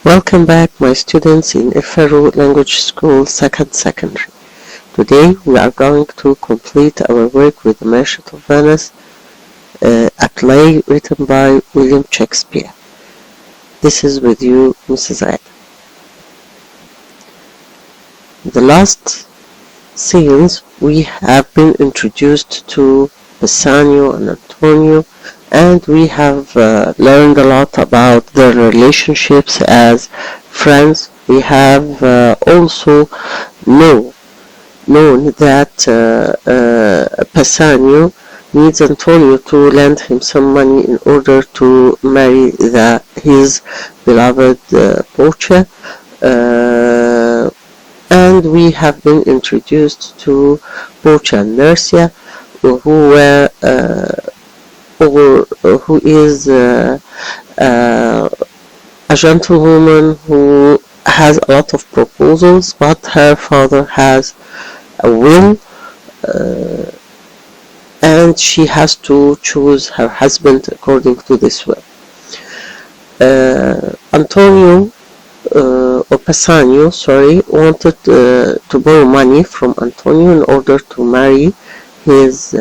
Welcome back, my students in Ifero Language School Second Secondary. Today we are going to complete our work with the Merchant of Venice, a play written by William Shakespeare. This is with you, Mrs. Ad. The last scenes we have been introduced to Bassanio and Antonio, and we have learned a lot about their relationships as friends. We have also known that Bassanio needs Antonio to lend him some money in order to marry his beloved Portia, and we have been introduced to Portia and Nercia, who is a gentlewoman who has a lot of proposals, but her father has a will, and she has to choose her husband according to this will. Bassanio, wanted to borrow money from Antonio in order to marry his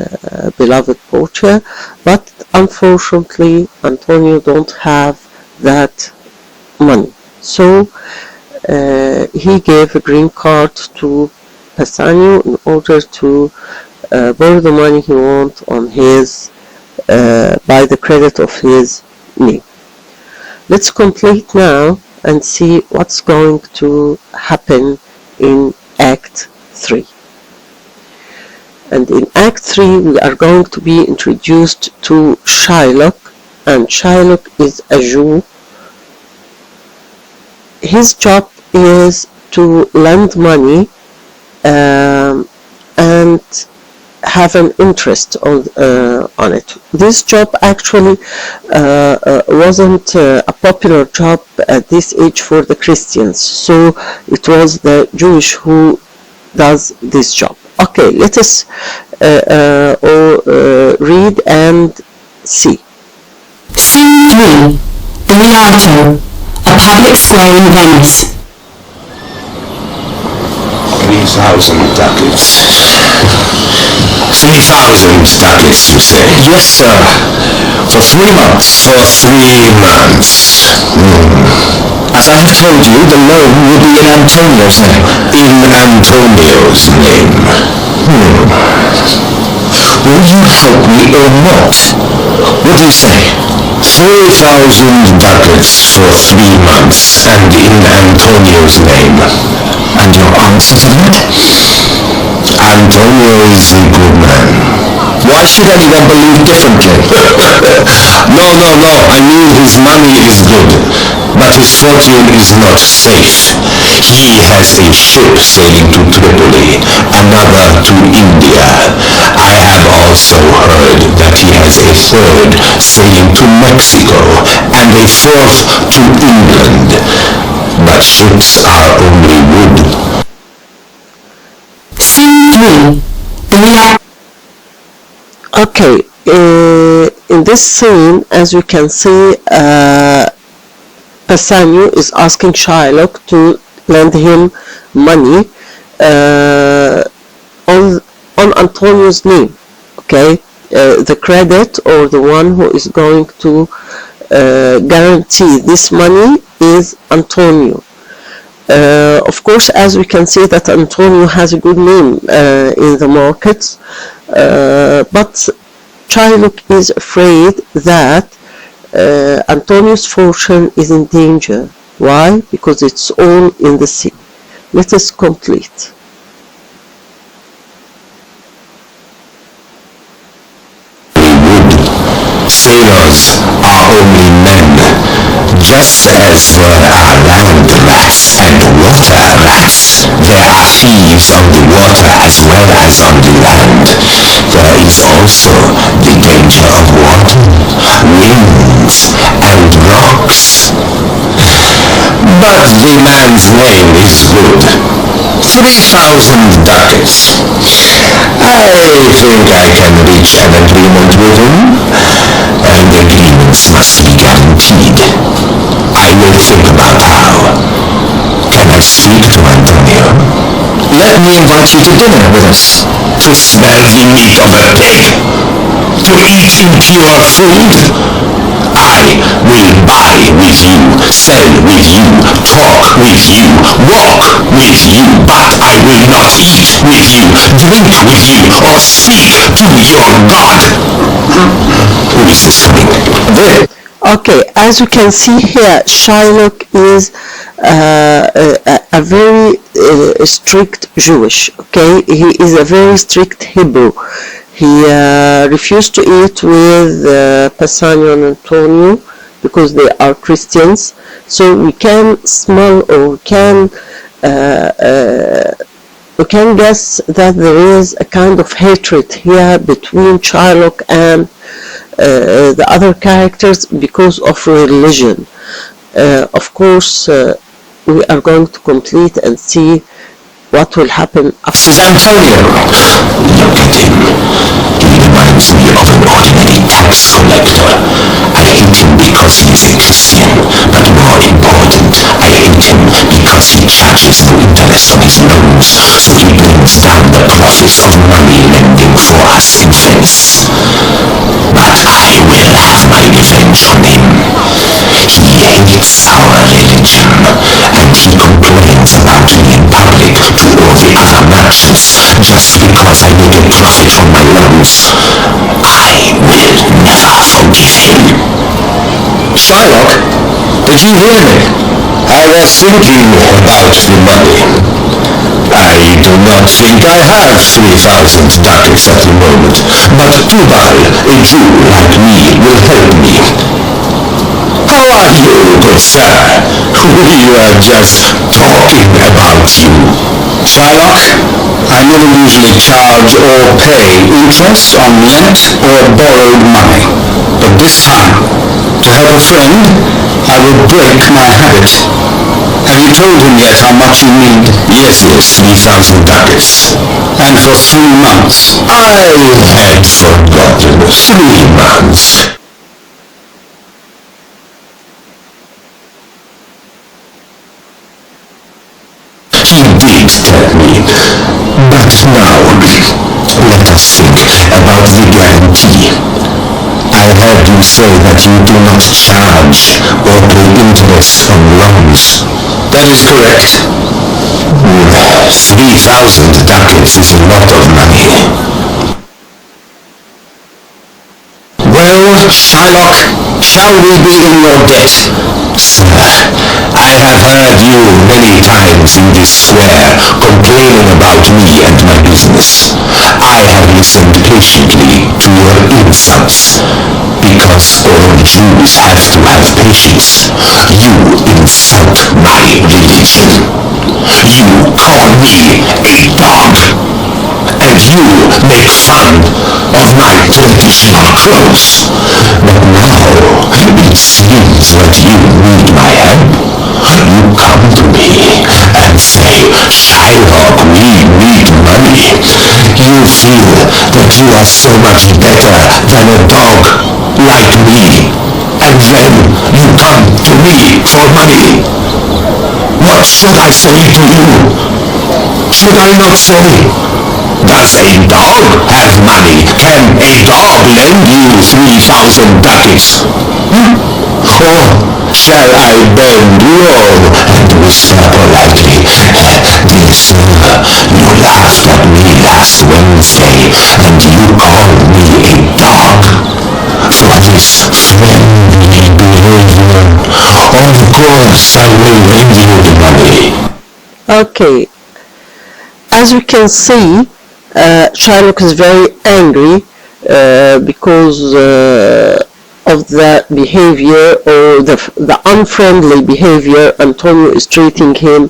beloved Portia, but unfortunately Antonio don't have that money. So he gave a green card to Bassanio in order to borrow the money he wants on his by the credit of his name. Let's complete now and see what's going to happen in Act 3. And in Act 3 we are going to be introduced to Shylock, and Shylock is a Jew. His job is to lend money and have an interest on it. This job actually wasn't a popular job at this age for the Christians, so it was the Jewish who does this job. Okay, let us read and see. Scene 3. The Rialto, a public square in Venice. 3,000 ducats. 3,000 ducats, you say? Yes, sir. For 3 months. For 3 months. As I have told you, the loan will be in Antonio's name. In Antonio's name. Will you help me or not? What do you say? 3,000 ducats for 3 months, and in Antonio's name. And your answer to that? Antonio is a good man. Why should anyone believe differently? No. I mean his money is good, but his fortune is not safe. He has a ship sailing to Tripoli, another to India. I have also heard that he has a third sailing to Mexico, and a fourth to England. But ships are only wood. Scene 3. The Rialto. Okay, in this scene, as you can see, Bassanio is asking Shylock to lend him money on Antonio's name. Okay, the credit or the one who is going to guarantee this money is Antonio. Of course, as we can see that Antonio has a good name in the markets, but Shylock is afraid that Antonio's fortune is in danger. Why? Because it's all in the sea. Let us complete. Sailors are only men, just as there are land rats and water rats. There are thieves on the water as well as on the land. There is also the danger of water, winds, and rocks. But the man's name is good. 3,000 ducats. I think I can reach an agreement with him, and agreements must be guaranteed. I will think about how. I speak to Antonio? Let me invite you to dinner with us. To smell the meat of a pig? To eat impure food? I will buy with you, sell with you, talk with you, walk with you, but I will not eat with you, drink with you, or speak to your God. Who is this coming? There. Okay, as you can see here, Shylock is a very strict Jewish. Okay, he is a very strict Hebrew. He refused to eat with Bassanio and Antonio because they are Christians. So we can smell, or we can guess that there is a kind of hatred here between Shylock and the other characters because of religion. Of course, we are going to complete and see what will happen after. This is Antonio. Look at him. He reminds me of an ordinary tax collector. I hate him because he is a Christian, but more important, I hate him because he charges no interest on his loans, so he brings down the profits of money lending for us in Venice. But I will have my revenge on him. He hates our religion, and he complains about me in public to all the other merchants just because I make a profit on my loans. I will never forgive him. Shylock, did you hear me? I was thinking about the money. I do not think I have 3,000 ducats at the moment, but Tubal, a Jew like me, will help me. How are you, good sir? We were just talking about you. Shylock, I never usually charge or pay interest on lent or borrowed money. But this time, to help a friend, I will break my habit. Have you told him yet how much you need? Yes, 3,000 ducats. And for 3 months? I had forgotten. 3 months. He did tell me. But now, let us think about the guarantee. I heard you say that you do not charge or pay interest on loans. That is correct. 3,000 ducats is a lot of money. Well, Shylock, shall we be in your debt? Sir, I have heard you many times in this square complaining about me and my business. I have listened patiently to your insults, because all Jews have to have patience. You insult my religion. You call me a dog. And you make fun of my traditional clothes. But now it seems that you need my help. You come to me and say, Shylock, we need money. You feel that you are so much better than a dog like me. And then you come to me for money. What should I say to you? Should I not say, does a dog have money? Can a dog lend you 3,000 ducats? Or shall I bend low and whisper politely, dear sir, you laughed at me last Wednesday, and you called me a dog? For this friendly behavior, of course I will lend you the money. Okay, as you can see, Shylock is very angry because of the behavior, or the unfriendly behavior Antonio is treating him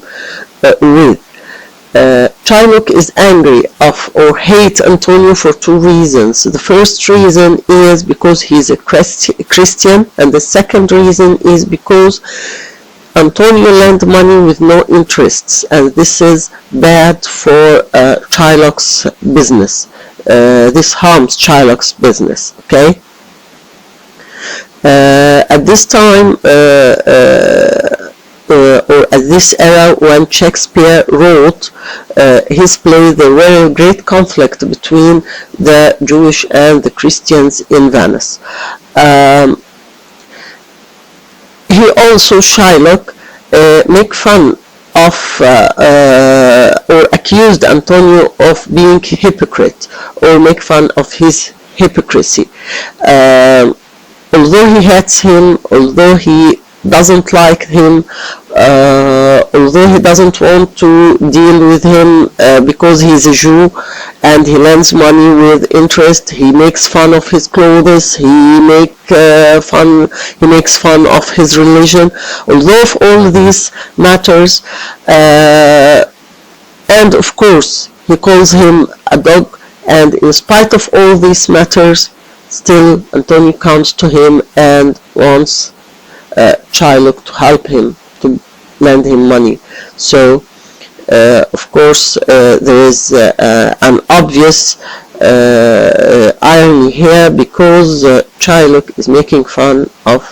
with. Shylock is angry or hate Antonio for 2 reasons. The first reason is because he's a Christian, and the second reason is because Antonio lent money with no interests, and this is bad for Shylock's business. This harms Shylock's business. Okay. At this time, or at this era when Shakespeare wrote his play, there were a great conflict between the Jewish and the Christians in Venice. He also, Shylock, make fun of or accused Antonio of being hypocrite, or make fun of his hypocrisy. Although he hates him, although he doesn't like him, although he doesn't want to deal with him because he's a Jew and he lends money with interest, he makes fun of his clothes, he makes fun of his religion. Although of all these matters, and of course he calls him a dog, and in spite of all these matters, still Antonio comes to him and wants Shylock to help him, to lend him money. So of course there is an obvious irony here, because Shylock is making fun of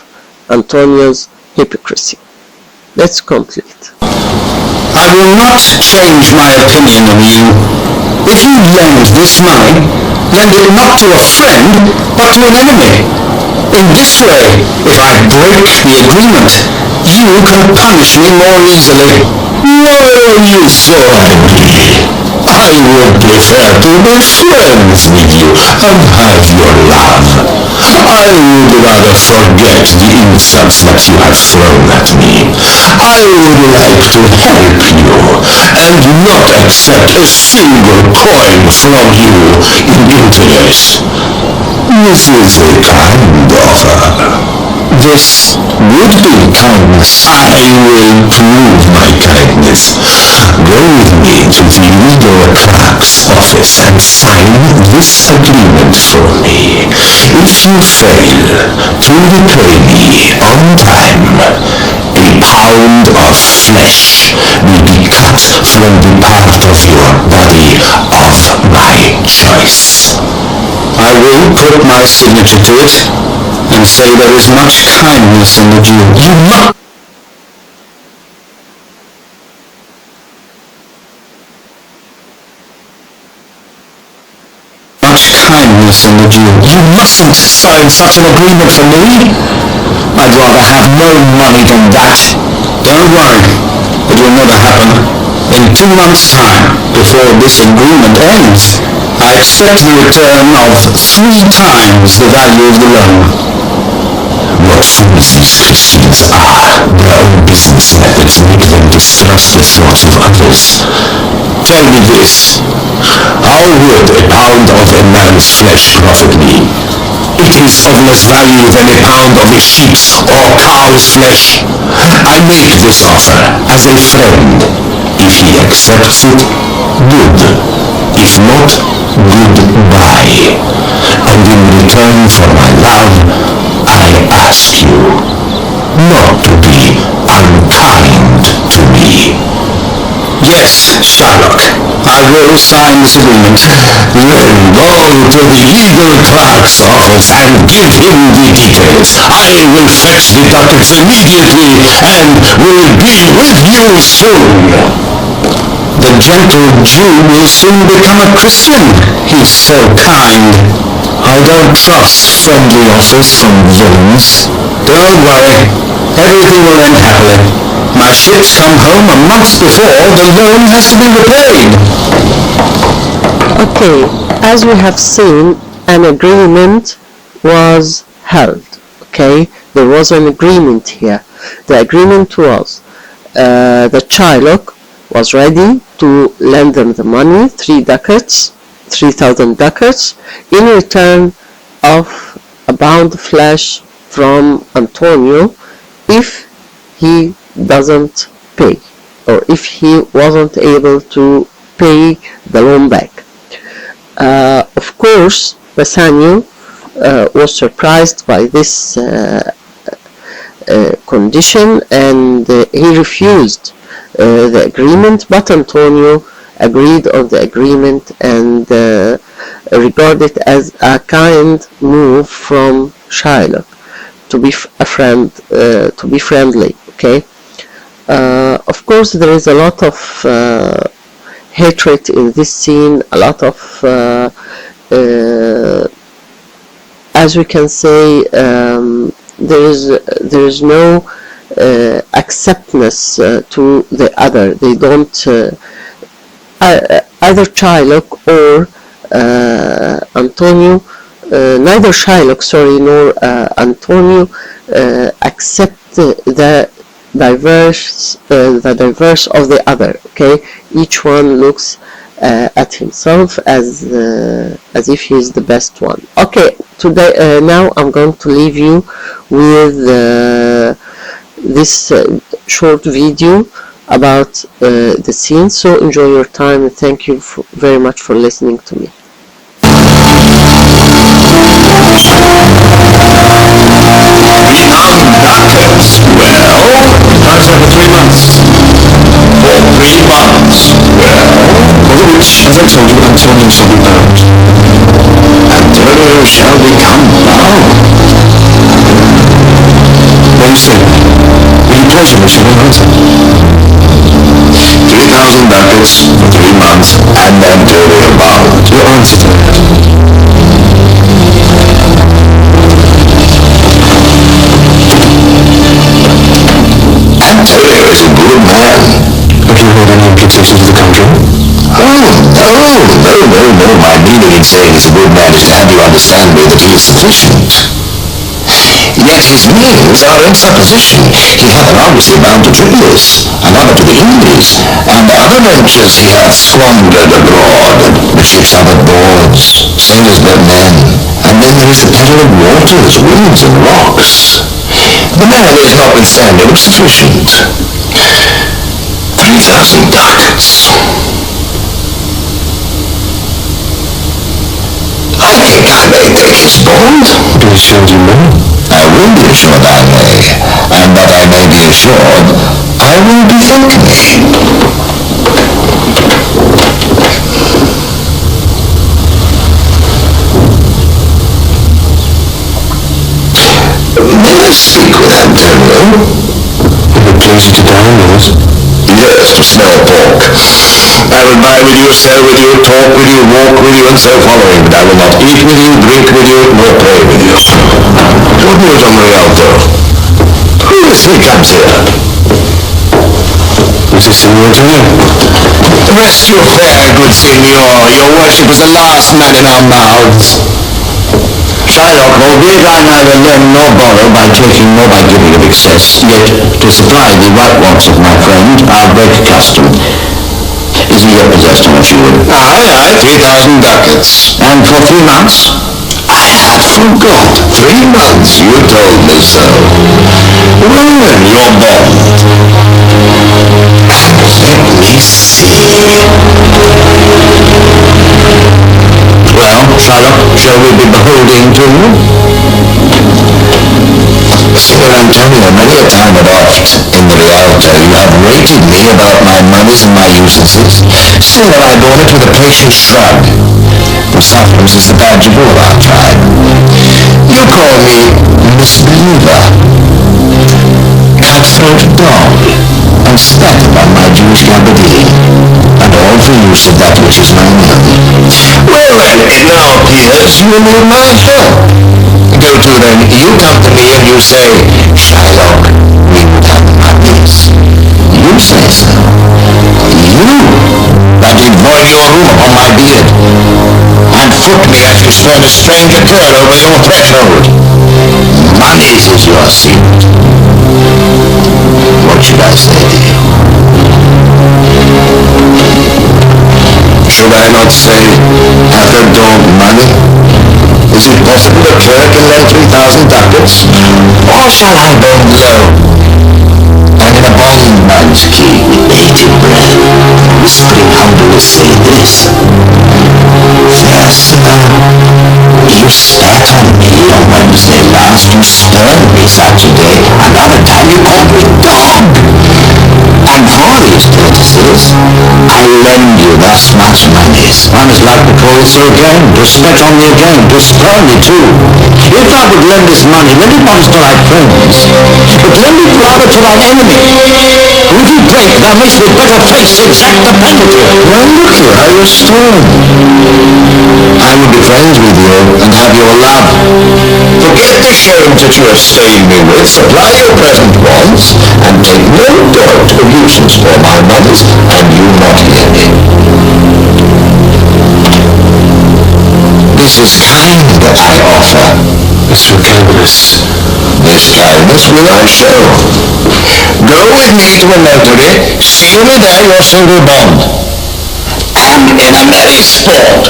Antonio's hypocrisy. Let's complete. I will not change my opinion of you. If you lend this money, lend it not to a friend, but to an enemy. In this way, if I break the agreement, you can punish me more easily. Why are you so angry? I would prefer to be friends with you and have your love. I would rather forget the insults that you have thrown at me. I would like to help you and not accept a single coin from you in interest. This is a kind offer. This would be kindness. I will prove my kindness. Go with me to the legal clerk's office and sign this agreement for me. If you fail to repay me on time, a pound of flesh will be cut from the part of your body of my choice. I will put my signature to it and say there is much kindness in the Jew. You must... Much kindness in the Jew. You mustn't sign such an agreement for me. I'd rather have no money than that. Don't worry, it will never happen. In 2 months' time, before this agreement ends, I accept the return of 3 times the value of the loan. What fools these Christians are. Their own business methods make them distrust the thoughts of others. Tell me this. How would a pound of a man's flesh profit me? It is of less value than a pound of a sheep's or cow's flesh. I make this offer as a friend. If he accepts it, good. If not, goodbye. And in return for my love, I ask you not to be unkind to me. Yes, Shylock, I will sign this agreement. Then go to the legal clerk's office and give him the details. I will fetch the ducats immediately and will be with you soon. The gentle Jew will soon become a Christian. He's so kind. I don't trust friendly offers from villains. Don't worry, everything will end happily. My ships come home a month before the loan has to be repaid. Okay, as we have seen, an agreement was held. Okay, there was an agreement here. The agreement was that Shylock was ready to lend them the money, 3,000 ducats, in return of a pound of flesh from Antonio if he doesn't pay, or if he wasn't able to pay the loan back. Of course, Bassanio was surprised by this condition, and he refused the agreement, but Antonio agreed on the agreement and regarded it as a kind move from Shylock to be a friend, to be friendly. Okay. Of of course, there is a lot of hatred in this scene, a lot of, as we can say, there is no acceptance to the other. They don't, either Shylock or Antonio, neither Shylock, sorry, nor Antonio accept the diverse of the other. Okay, each one looks at himself as if he is the best one. Okay, today now I'm going to leave you with this short video about the scene. So enjoy your time, and thank you very much for listening to me. 3,000 ducats. Well, that's over 3 months. For 3 months. Well, for which, as I told you, Antonio shall be bound. Antonio shall become bound. What do you say? Will you pledge me? Shall I answer? 3,000 ducats for 3 months, and Antonio bound. Your answer to that. Antonio is a good man. Have you heard any imputations of the contrary? Oh, no. My meaning in saying he's a good man is to have you understand me that he is sufficient. Yet his means are in supposition. He hath obviously bound to Tripolis, another to the Indies, and other ventures he hath squandered abroad. The ships are but boards, sailors but men, and then there is the peril of waters, winds, and rocks. The man is notwithstanding sufficient. 3,000 ducats. I think I may take his bond. Be assured you may. I will be assured I may, and that I may be assured, I will bethink me. May I speak with Antonio? If it pleases you to dine with us. Yes, to smell pork. I will buy with you, sell with you, talk with you, walk with you, and so following, but I will not eat with you, drink with you, nor play with you. Good news on Rialto. Who is he comes here? It is Signor Antonio. Rest you fair, good signor. Your worship is the last man in our mouths. Shylock, albeit I neither lend nor borrow by taking nor by giving of excess, yet to supply the right wants of my friend, our great custom. Is he yet possessed, how much you would? Aye, 3,000 ducats. And for 3 months? I had forgot. 3 months, you told me so. Well, your bond. Let me see. Well, Shylock, shall we be beholding to you? Signor Antonio, many a time and oft in the Rialto you have rated me about my monies and my usances. Still have I borne it with a patient shrug, for sufferance is the badge of all our tribe. You call me misbeliever, cutthroat dog, and spat upon my Jewish gabardine, and all for use of that which is mine own. Well then, it now appears you need my help. Go to then, you come to me and you say, Shylock, we would have the monies. You say so. You, that did void your room upon my beard, and foot me as you spurred a stranger girl over your threshold. Monies is your secret. What should I say to you? Should I not say, hath a dog money? Is it possible a clerk can lend 3,000 ducats? Or shall I bend low, and in a bondman's key, with bated breath, whispering humbly say this? Fair sir, you spat on me on Wednesday last, you spurned me Saturday, another time you called me dog. And for these courtesies, I lend you thus much monies. One is like to call it so again, to spat on me again, to spurn me too. If I would lend this money, lend it not to thy friends, but lend it rather to thine enemy. Who if you break Thou mayst with better face exact the penalty. Well, look here, how you're strong. I would be friends with you and have your love. Forget the shame that you have stained me with, supply your present wants, and take no thought of uses for my monies, and you not hear me. This is kind that I offer. Mr. Kindness. This kindness will I show. Go with me to a notary, seal me there your single bond. And in a merry sport,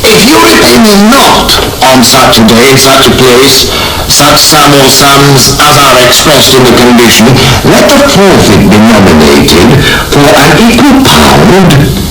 if you repay me not on such a day, such a place, such sum or sums as are expressed in the condition, let the forfeit be nominated for an equal pound